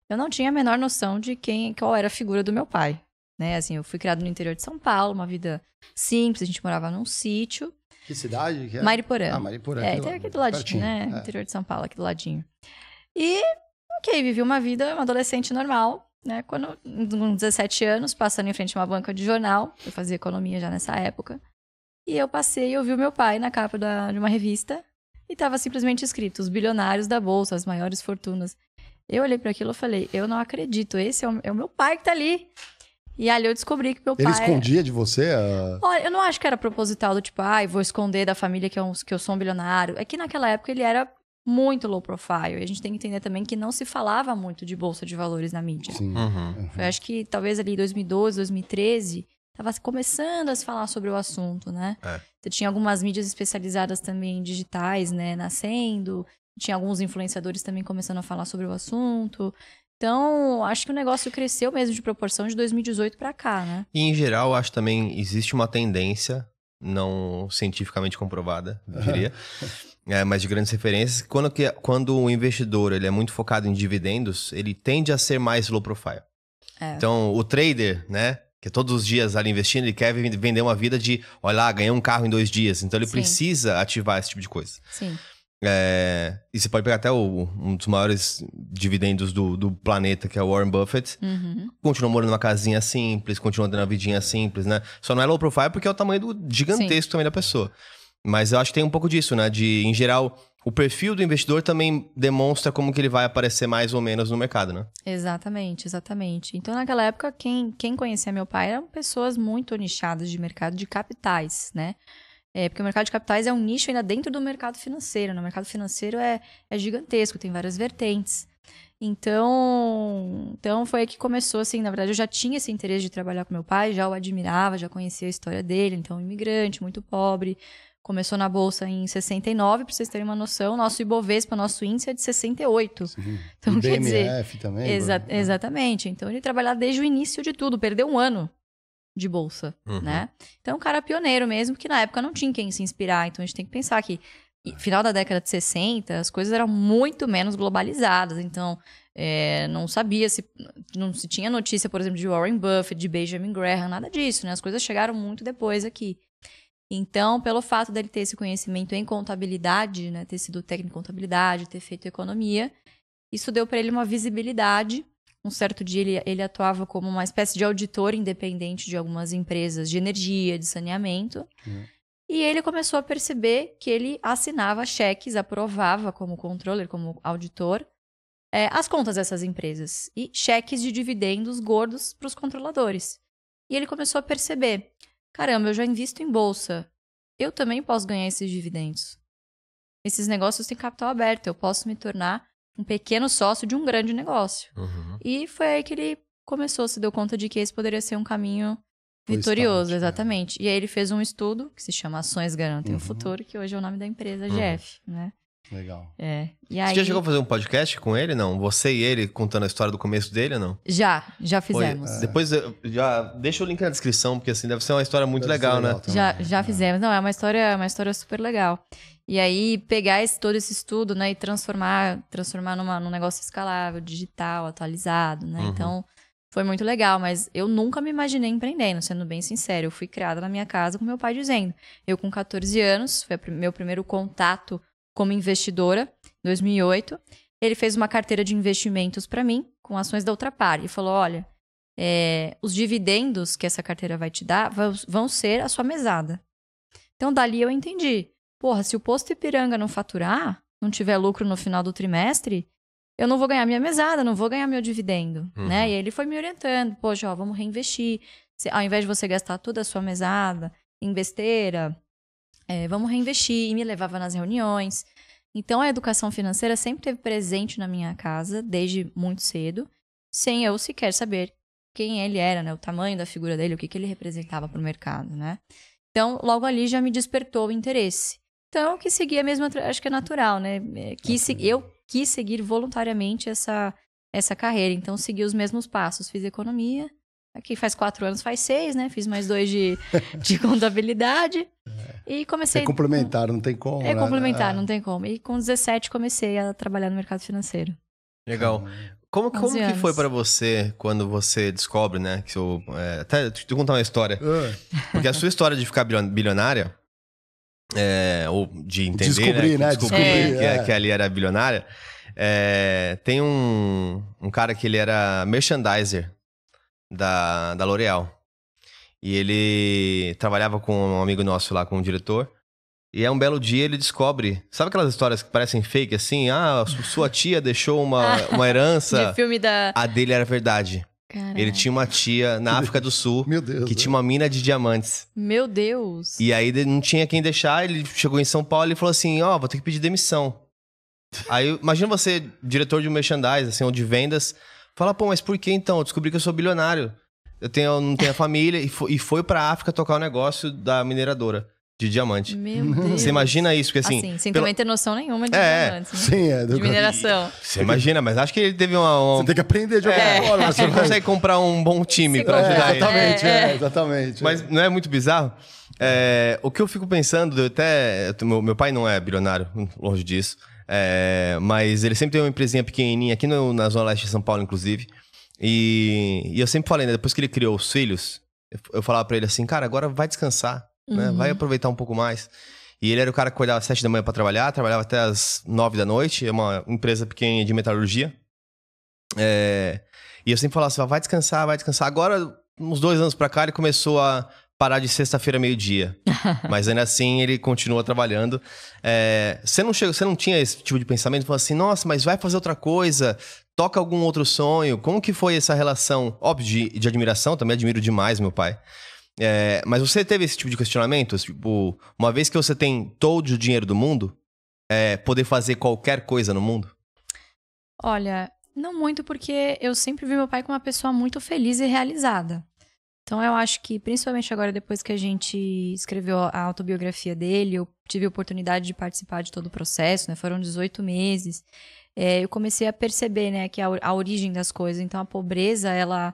eu não tinha a menor noção de qual era a figura do meu pai, né? Assim, eu fui criado no interior de São Paulo, uma vida simples, a gente morava num sítio. Que cidade que é? Mariporã. Ah, Mariporã. Tem aqui do ladinho, pertinho, né? Interior de São Paulo, aqui do ladinho. E, ok, vivi uma vida, uma adolescente normal, né? Quando, com 17 anos, passando em frente a uma banca de jornal, eu fazia economia já nessa época, e eu passei e ouvi o meu pai na capa de uma revista, e tava simplesmente escrito, os bilionários da bolsa, as maiores fortunas. Eu olhei para aquilo e falei, eu não acredito, esse é o meu pai que tá ali. E ali eu descobri que meu pai... Ele escondia de você? Olha, eu não acho que era proposital do tipo, vou esconder da família que eu sou um bilionário. É que naquela época ele era muito low profile. E a gente tem que entender também que não se falava muito de bolsa de valores na mídia. Sim. Foi, acho que talvez ali em 2012, 2013, tava começando a se falar sobre o assunto, né? Você tinha algumas mídias especializadas também digitais, né, nascendo. Tinha alguns influenciadores também começando a falar sobre o assunto. Então, acho que o negócio cresceu mesmo de proporção de 2018 para cá, né? E, em geral, acho também existe uma tendência, não cientificamente comprovada, eu diria, mas de grandes referências, quando o investidor ele é muito focado em dividendos, ele tende a ser mais low profile. Então, o trader, né, que todos os dias ali investindo, ele quer vender uma vida de, olha lá, ganhei um carro em 2 dias. Então, ele precisa ativar esse tipo de coisa. Sim. E você pode pegar até um dos maiores dividendos do planeta, que é o Warren Buffett. Continua morando numa casinha simples, continua tendo uma vidinha simples, né? Só não é low profile porque é o tamanho gigantesco também da pessoa. Mas eu acho que tem um pouco disso, né? Em geral, o perfil do investidor também demonstra como que ele vai aparecer mais ou menos no mercado, né? Exatamente, exatamente. Então, naquela época, quem conhecia meu pai eram pessoas muito nichadas de mercado de capitais, né? Porque o mercado de capitais é um nicho ainda dentro do mercado financeiro. No mercado financeiro é gigantesco, tem várias vertentes. Então foi aí que começou, assim, na verdade eu já tinha esse interesse de trabalhar com meu pai, já o admirava, já conhecia a história dele, então imigrante, muito pobre. Começou na bolsa em 69, para vocês terem uma noção, nosso Ibovespa, nosso índice é de 68. Sim. Então, e quer dizer, BMF também. exatamente. Então ele trabalhava desde o início de tudo, perdeu um ano de bolsa, né? Então, um cara pioneiro mesmo, que na época não tinha quem se inspirar. Então, a gente tem que pensar que, final da década de 60, as coisas eram muito menos globalizadas. Então, não se tinha notícia, por exemplo, de Warren Buffett, de Benjamin Graham, nada disso, né? As coisas chegaram muito depois aqui. Então, pelo fato dele ter esse conhecimento em contabilidade, né? Ter sido técnico em contabilidade, ter feito economia, isso deu para ele uma visibilidade. Um certo dia ele atuava como uma espécie de auditor independente de algumas empresas de energia, de saneamento. E ele começou a perceber que ele assinava cheques, aprovava como controller, como auditor, as contas dessas empresas. E cheques de dividendos gordos para os controladores. E ele começou a perceber, caramba, eu já invisto em bolsa, eu também posso ganhar esses dividendos. Esses negócios têm capital aberto, eu posso me tornar um pequeno sócio de um grande negócio. E foi aí que ele se deu conta de que esse poderia ser um caminho vitorioso, exatamente. E aí ele fez um estudo que se chama Ações Garantem o Futuro, que hoje é o nome da empresa GF, né? Legal. E aí... Você já chegou a fazer um podcast com ele, não? Você e ele contando a história do começo dele, ou não? Já fizemos. Depois, já deixa o link na descrição, porque assim, deve ser uma história muito legal, né? Já fizemos. Não, é uma história super legal. E aí, pegar todo esse estudo, né, e transformar num negócio escalável, digital, atualizado, né? Então, foi muito legal, mas eu nunca me imaginei empreendendo, sendo bem sincero. Eu fui criada na minha casa com meu pai dizendo. Eu, com 14 anos, foi meu primeiro contato como investidora, em 2008. Ele fez uma carteira de investimentos para mim, com ações da Ultrapar. E falou, olha, os dividendos que essa carteira vai te dar vão ser a sua mesada. Então, dali eu entendi. Porra, se o posto Ipiranga não faturar, não tiver lucro no final do trimestre, eu não vou ganhar minha mesada, não vou ganhar meu dividendo, né? E ele foi me orientando. Poxa, vamos reinvestir. Ao invés de você gastar toda a sua mesada em besteira, vamos reinvestir. E me levava nas reuniões. Então, a educação financeira sempre esteve presente na minha casa, desde muito cedo, sem eu sequer saber quem ele era, né? O tamanho da figura dele, o que ele representava para o mercado, né? Então, logo ali já me despertou o interesse. Então, eu quis seguir a mesma... Acho que é natural, né? Eu quis seguir voluntariamente essa carreira. Então, segui os mesmos passos. Fiz economia. Aqui faz 4 anos, faz 6, né? Fiz mais 2 de contabilidade. E comecei... É complementar, não tem como, complementar, não tem como. E com 17 comecei a trabalhar no mercado financeiro. Legal. Como que foi pra você quando você descobre, né? Que até deixa eu contar uma história. Porque a sua história de ficar bilionária, ou de entender, descobrir, né? Descobrir que ali era bilionária. Tem um cara que ele era merchandiser da L'Oréal. E ele trabalhava com um amigo nosso lá, com um diretor. E aí um belo dia ele descobre... Sabe aquelas histórias que parecem fake, assim? Ah, sua tia deixou uma herança. De filme da... A dele era verdade. Caraca. Ele tinha uma tia na África do Sul Meu Deus, que tinha uma mina de diamantes. Meu Deus. E aí não tinha quem deixar. Ele chegou em São Paulo e falou assim, vou ter que pedir demissão. Aí imagina você, diretor de um merchandise, assim, ou de vendas, fala, pô, mas por que então? Eu descobri que eu sou bilionário. Eu não tenho a família. E foi pra África tocar o negócio da mineradora de diamante. Meu Deus. Você imagina isso? Porque assim... sem também ter noção nenhuma de diamantes, né? Sim, de mineração. Você imagina, mas acho que ele teve Você tem que aprender de alguma forma. Você consegue comprar um bom time pra ajudar ele. Exatamente, exatamente. Mas não é muito bizarro? O que eu fico pensando, meu pai não é bilionário, longe disso. Mas ele sempre tem uma empresinha pequenininha aqui na Zona Leste de São Paulo, inclusive. E eu sempre falei, né, depois que ele criou os filhos, eu falava pra ele assim, cara, agora vai descansar, né? Vai aproveitar um pouco mais. E ele era o cara que acordava às 7 da manhã pra trabalhar, trabalhava até às 9 da noite, é uma empresa pequena de metalurgia. E eu sempre falava assim, vai descansar, vai descansar. Agora, uns 2 anos pra cá, ele começou a parar de sexta-feira, meio-dia. Mas ainda assim, ele continua trabalhando. Você não tinha esse tipo de pensamento? Falou assim, nossa, mas vai fazer outra coisa, toca algum outro sonho. Como que foi essa relação? Óbvio, de admiração, também admiro demais meu pai. Mas você teve esse tipo de questionamento? Tipo, uma vez que você tem todo o dinheiro do mundo, poder fazer qualquer coisa no mundo? Olha, não muito, porque eu sempre vi meu pai como uma pessoa muito feliz e realizada. Então, eu acho que, principalmente agora, depois que a gente escreveu a autobiografia dele, eu tive a oportunidade de participar de todo o processo, né? Foram 18 meses. Eu comecei a perceber, né, que a origem das coisas. Então, a pobreza, ela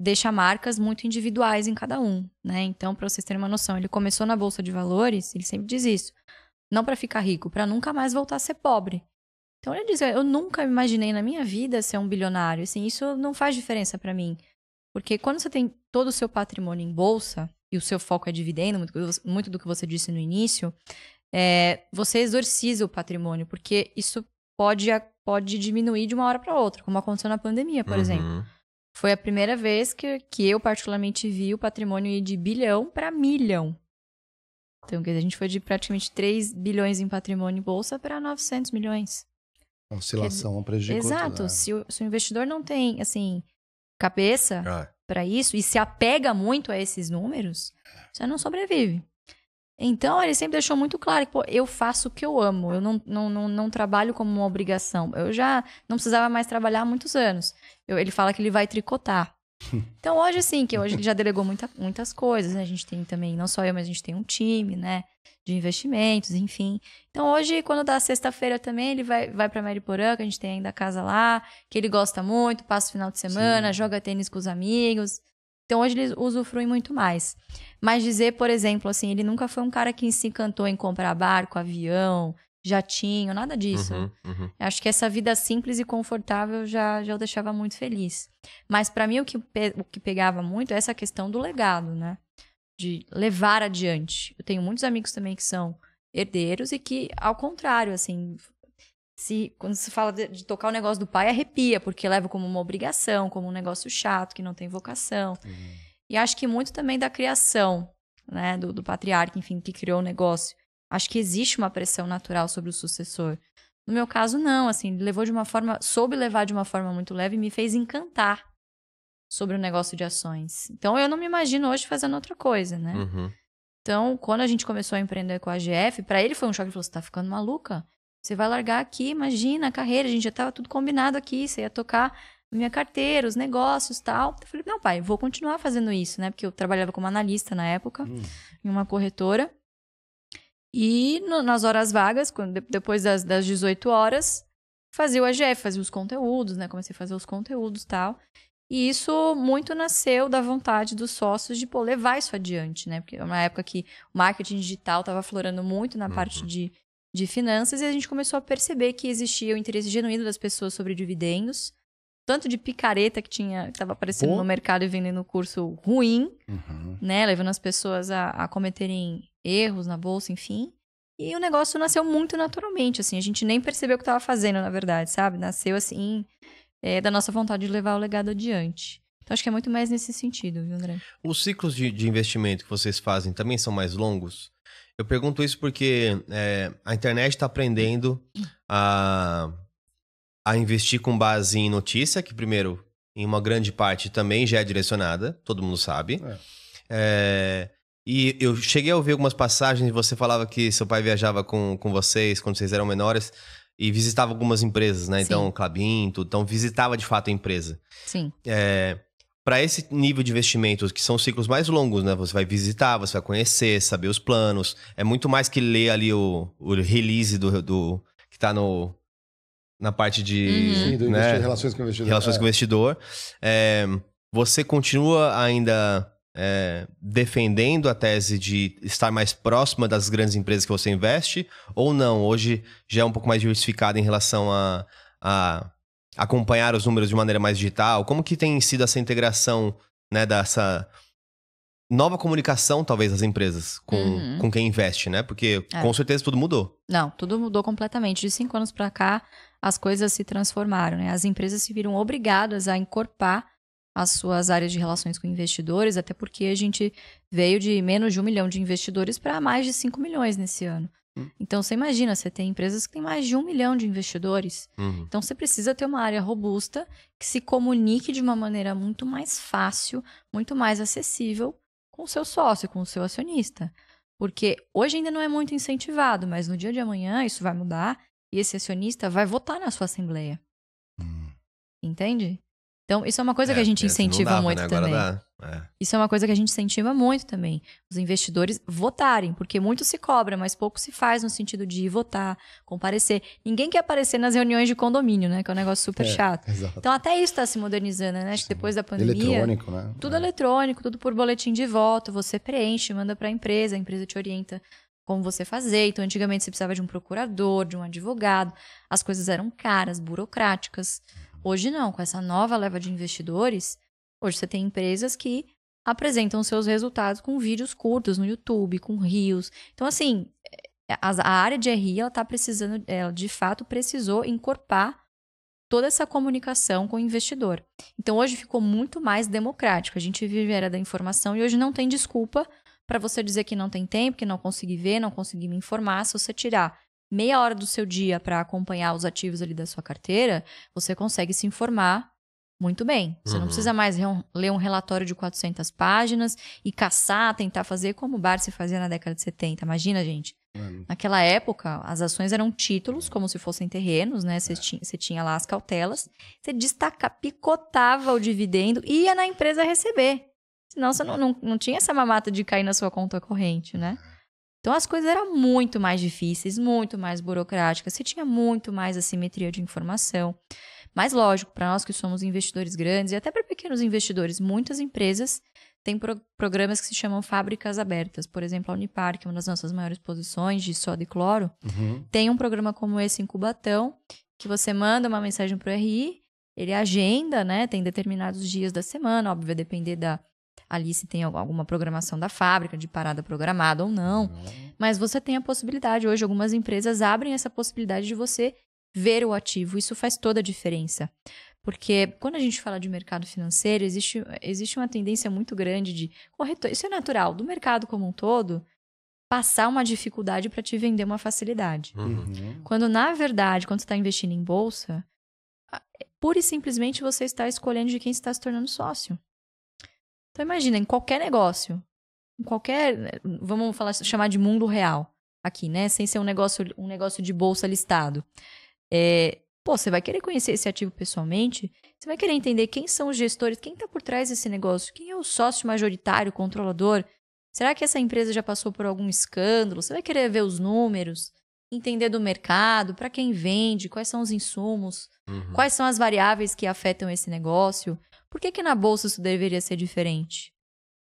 deixa marcas muito individuais em cada um, né? Então, para vocês terem uma noção, ele começou na Bolsa de Valores, ele sempre diz isso. Não para ficar rico, para nunca mais voltar a ser pobre. Então, ele diz, eu nunca imaginei na minha vida ser um bilionário. Assim, isso não faz diferença para mim. Porque quando você tem todo o seu patrimônio em bolsa, e o seu foco é dividendo, muito do que você disse no início, você exorciza o patrimônio, porque isso pode diminuir de uma hora para outra, como aconteceu na pandemia, por exemplo. Foi a primeira vez que eu particularmente vi o patrimônio ir de bilhão para milhão. Então, a gente foi de praticamente 3 bilhões em patrimônio em bolsa para 900 milhões. A oscilação prejudicou. Exato. Se o investidor não tem, assim, cabeça para isso e se apega muito a esses números, você não sobrevive. Então, ele sempre deixou muito claro que, eu faço o que eu amo, eu não trabalho como uma obrigação. Eu já não precisava mais trabalhar há muitos anos. Ele fala que ele vai tricotar. Então, hoje, assim, hoje ele já delegou muitas coisas, né? A gente tem também, não só eu, mas a gente tem um time, né? De investimentos, enfim. Então, hoje, quando dá sexta-feira também, ele vai pra Mariporã, que a gente tem ainda a casa lá, que ele gosta muito, passa o final de semana, joga tênis com os amigos. Então, hoje ele usufrui muito mais. Mas dizer, por exemplo, assim, ele nunca foi um cara que se encantou em comprar barco, avião, jatinho, nada disso. Acho que essa vida simples e confortável já o deixava muito feliz. Mas para mim o que pegava muito é essa questão do legado, né? De levar adiante. Eu tenho muitos amigos também que são herdeiros e que, ao contrário, assim, quando se fala de tocar o negócio do pai, arrepia, porque leva como uma obrigação, como um negócio chato, que não tem vocação. E acho que muito também da criação, né, do patriarca, enfim, que criou o negócio. Acho que existe uma pressão natural sobre o sucessor. No meu caso, não, assim, soube levar de uma forma muito leve e me fez encantar sobre o negócio de ações. Então, eu não me imagino hoje fazendo outra coisa, né? Então, quando a gente começou a empreender com a AGF, para ele foi um choque. Ele falou, você tá ficando maluca? Você vai largar aqui, imagina, a carreira, a gente já tava tudo combinado aqui, você ia tocar minha carteira, os negócios e tal. Eu falei, não, pai, vou continuar fazendo isso, né? Porque eu trabalhava como analista na época, em uma corretora. E nas horas vagas, depois das 18 horas, fazia o AGF, fazia os conteúdos, né? Comecei a fazer os conteúdos e tal. E isso muito nasceu da vontade dos sócios de, levar isso adiante, né? Porque é uma época que o marketing digital estava aflorando muito na parte de de finanças e a gente começou a perceber que existia o interesse genuíno das pessoas sobre dividendos, tanto de picareta que estava aparecendo no mercado e vendendo curso ruim, né, levando as pessoas a cometerem erros na bolsa, enfim. E o negócio nasceu muito naturalmente, assim, a gente nem percebeu o que estava fazendo, na verdade, sabe? Nasceu assim, da nossa vontade de levar o legado adiante. Então acho que é muito mais nesse sentido, viu, André? Os ciclos de investimento que vocês fazem também são mais longos? Eu pergunto isso porque a internet está aprendendo a investir com base em notícia, que primeiro, em uma grande parte, também já é direcionada, todo mundo sabe. E eu cheguei a ouvir algumas passagens e você falava que seu pai viajava com vocês quando vocês eram menores e visitava algumas empresas, né? Sim. Então, Klabin, tudo. Então, visitava de fato a empresa. Sim. Para esse nível de investimentos, que são ciclos mais longos, né? Você vai visitar, você vai conhecer, saber os planos. É muito mais que ler ali o release do que tá na parte de... Sim, do né? relações com o investidor. Relações com o investidor. Você continua ainda defendendo a tese de estar mais próxima das grandes empresas que você investe? Ou não? Hoje já é um pouco mais diversificado em relação a acompanhar os números de maneira mais digital? Como que tem sido essa integração, né, dessa nova comunicação, talvez, das empresas com quem investe, né? Porque com certeza tudo mudou. Não, tudo mudou completamente. De 5 anos para cá, as coisas se transformaram, né? As empresas se viram obrigadas a encorpar as suas áreas de relações com investidores, até porque a gente veio de menos de 1 milhão de investidores para mais de 5 milhões nesse ano. Então, você imagina, você tem empresas que têm mais de 1 milhão de investidores. Então, você precisa ter uma área robusta que se comunique de uma maneira muito mais fácil, muito mais acessível com o seu sócio, com o seu acionista. Porque hoje ainda não é muito incentivado, mas no dia de amanhã isso vai mudar e esse acionista vai votar na sua assembleia. Entende? Então, isso é uma coisa que a gente incentiva muito também. Isso é uma coisa que a gente incentiva muito também. Os investidores votarem, porque muito se cobra, mas pouco se faz no sentido de ir votar, comparecer. Ninguém quer aparecer nas reuniões de condomínio, né? Que é um negócio super chato. Exato. Então, até isso está se modernizando, né? Acho que depois da pandemia... Eletrônico, né? Tudo eletrônico, tudo por boletim de voto. Você preenche, manda para a empresa te orienta como você fazer. Então, antigamente você precisava de um procurador, de um advogado. As coisas eram caras, burocráticas. Hoje não, com essa nova leva de investidores, hoje você tem empresas que apresentam seus resultados com vídeos curtos no YouTube, com reels. Então, assim, a área de RI, ela tá precisando, ela de fato precisou encorpar toda essa comunicação com o investidor. Então, hoje ficou muito mais democrático. A gente vive a era da informação e hoje não tem desculpa para você dizer que não tem tempo, que não consegui ver, não consegui me informar. Se você tirar meia hora do seu dia para acompanhar os ativos ali da sua carteira, você consegue se informar muito bem. Você não precisa mais ler um relatório de 400 páginas e caçar, tentar fazer como o Barsi fazia na década de 70. Imagina, gente. Naquela época, as ações eram títulos, como se fossem terrenos, né? Você tinha lá as cautelas, você picotava o dividendo e ia na empresa receber. Senão você não tinha essa mamata de cair na sua conta corrente, né? Então, as coisas eram muito mais difíceis, muito mais burocráticas. Você tinha muito mais assimetria de informação. Mas, lógico, para nós que somos investidores grandes e até para pequenos investidores, muitas empresas têm programas que se chamam fábricas abertas. Por exemplo, a Unipar, que é uma das nossas maiores posições de soda e cloro, tem um programa como esse em Cubatão, que você manda uma mensagem para o RI, ele agenda, né? Tem determinados dias da semana, óbvio, vai depender ali se tem alguma programação da fábrica, de parada programada ou não. Mas você tem a possibilidade. Hoje, algumas empresas abrem essa possibilidade de você ver o ativo. Isso faz toda a diferença. Porque quando a gente fala de mercado financeiro, existe uma tendência muito grande de corretor. Isso é natural. Do mercado como um todo, passar uma dificuldade para te vender uma facilidade. Quando, na verdade, quando você está investindo em bolsa, pura e simplesmente você está escolhendo de quem está se tornando sócio. Então, imagina, em qualquer negócio, vamos chamar de mundo real aqui, né? Sem ser um negócio de bolsa listado. Você vai querer conhecer esse ativo pessoalmente, você vai querer entender quem são os gestores, quem está por trás desse negócio, quem é o sócio majoritário, controlador. Será que essa empresa já passou por algum escândalo? Você vai querer ver os números, entender do mercado, para quem vende, quais são os insumos, quais são as variáveis que afetam esse negócio. Por que na bolsa isso deveria ser diferente?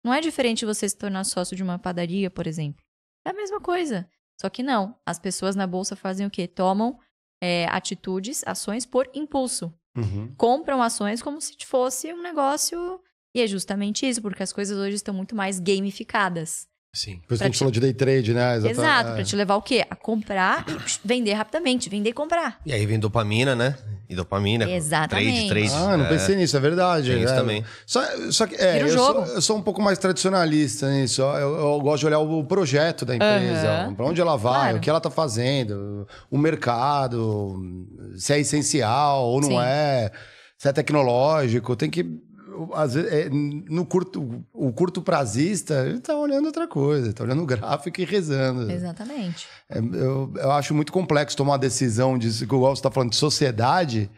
Não é diferente você se tornar sócio de uma padaria, por exemplo. É a mesma coisa. Só que não. As pessoas na bolsa fazem o quê? Tomam atitudes, ações por impulso. Compram ações como se fosse um negócio... E é justamente isso, porque as coisas hoje estão muito mais gamificadas. Sim. Por isso que a gente falou de day trade, né? Exato, pra te levar o quê? A comprar e vender rapidamente, vender e comprar. E aí vem dopamina, né? E dopamina. Exatamente. Trade. Não pensei nisso, é verdade. Tem isso também. Só que Vira o jogo. eu sou um pouco mais tradicionalista nisso. Eu gosto de olhar o projeto da empresa, pra onde ela vai, Claro. o que ela tá fazendo, o mercado, se é essencial ou não Sim. é, se é tecnológico. Tem que... Às vezes, o curto prazista, ele tá olhando outra coisa, tá olhando o gráfico e rezando. Exatamente. Eu acho muito complexo tomar uma decisão disso, que igual você tá falando de sociedade,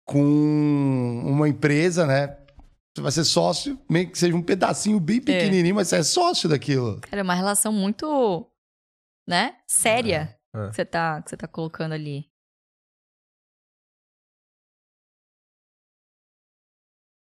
com uma empresa, né? Você vai ser sócio, meio que seja um pedacinho bem pequenininho, mas você é sócio daquilo. Cara, é uma relação muito, né, séria É. que você tá colocando ali.